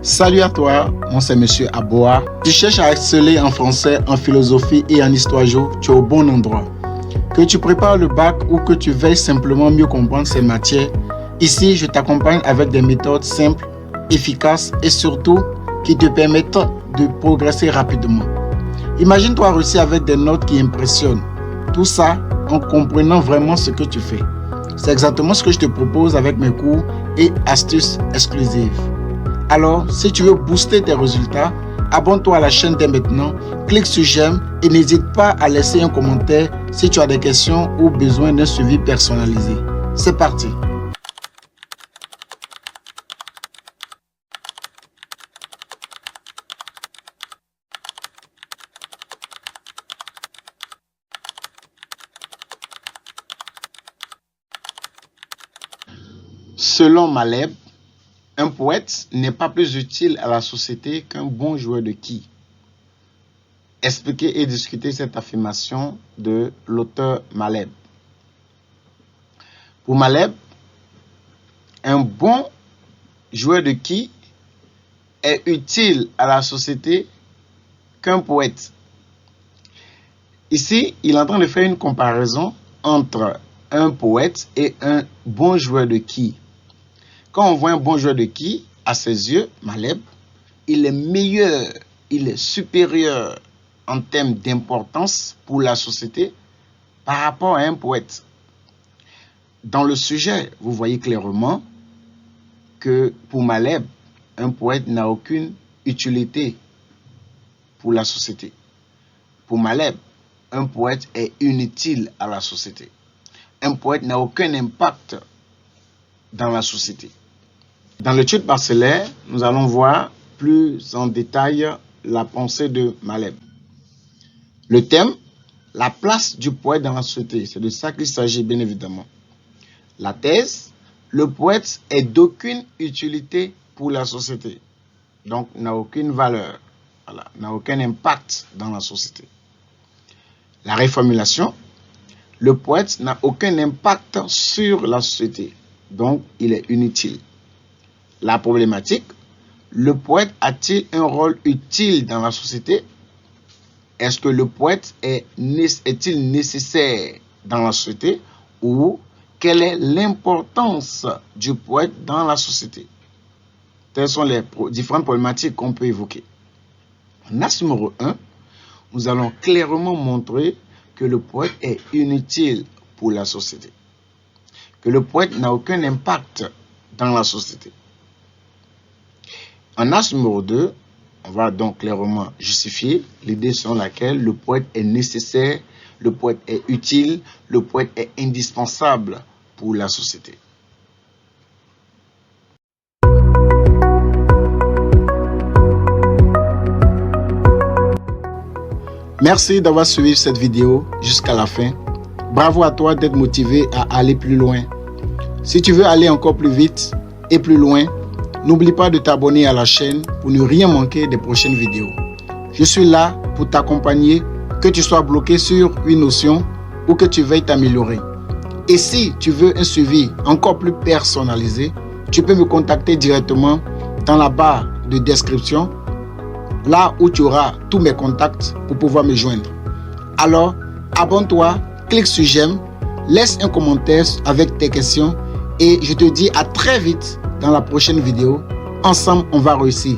Salut à toi, moi c'est Monsieur Aboa. Tu cherches à exceller en français, en philosophie et en histoire géo, tu es au bon endroit. Que tu prépares le bac ou que tu veuilles simplement mieux comprendre ces matières, ici je t'accompagne avec des méthodes simples, efficaces et surtout qui te permettent de progresser rapidement. Imagine-toi réussir avec des notes qui impressionnent. Tout ça en comprenant vraiment ce que tu fais. C'est exactement ce que je te propose avec mes cours et astuces exclusives. Alors, si tu veux booster tes résultats, abonne-toi à la chaîne dès maintenant, clique sur j'aime et n'hésite pas à laisser un commentaire si tu as des questions ou besoin d'un suivi personnalisé. C'est parti! Selon Maleb, un poète n'est pas plus utile à la société qu'un bon joueur de quilles. Expliquer et discuter cette affirmation de l'auteur Maleb. Pour Maleb, un bon joueur de quilles est utile à la société qu'un poète. Ici, il est en train de faire une comparaison entre un poète et un bon joueur de quilles. Quand on voit un bon joueur de quilles, à ses yeux, Maleb, il est meilleur, il est supérieur en termes d'importance pour la société par rapport à un poète. Dans le sujet, vous voyez clairement que pour Maleb, un poète n'a aucune utilité pour la société. Pour Maleb, un poète est inutile à la société. Un poète n'a aucun impact dans la société. Dans l'étude parcellaire, nous allons voir plus en détail la pensée de Maleb. Le thème, la place du poète dans la société, c'est de ça qu'il s'agit bien évidemment. La thèse, le poète est d'aucune utilité pour la société, donc n'a aucune valeur, n'a aucun impact dans la société. La réformulation, le poète n'a aucun impact sur la société, donc il est inutile. La problématique, le poète a-t-il un rôle utile dans la société? Est-ce que le poète est-il nécessaire dans la société? Ou quelle est l'importance du poète dans la société? Telles sont les différentes problématiques qu'on peut évoquer. En axe numéro 1, nous allons clairement montrer que le poète est inutile pour la société. Que le poète n'a aucun impact dans la société. En axe numéro 2, on va donc clairement justifier l'idée selon laquelle le poète est nécessaire, le poète est utile, le poète est indispensable pour la société. Merci d'avoir suivi cette vidéo jusqu'à la fin. Bravo à toi d'être motivé à aller plus loin. Si tu veux aller encore plus vite et plus loin, n'oublie pas de t'abonner à la chaîne pour ne rien manquer des prochaines vidéos. Je suis là pour t'accompagner, que tu sois bloqué sur une notion ou que tu veuilles t'améliorer. Et si tu veux un suivi encore plus personnalisé, tu peux me contacter directement dans la barre de description, là où tu auras tous mes contacts pour pouvoir me joindre. Alors, abonne-toi, clique sur j'aime, laisse un commentaire avec tes questions et je te dis à très vite dans la prochaine vidéo. Ensemble, on va réussir.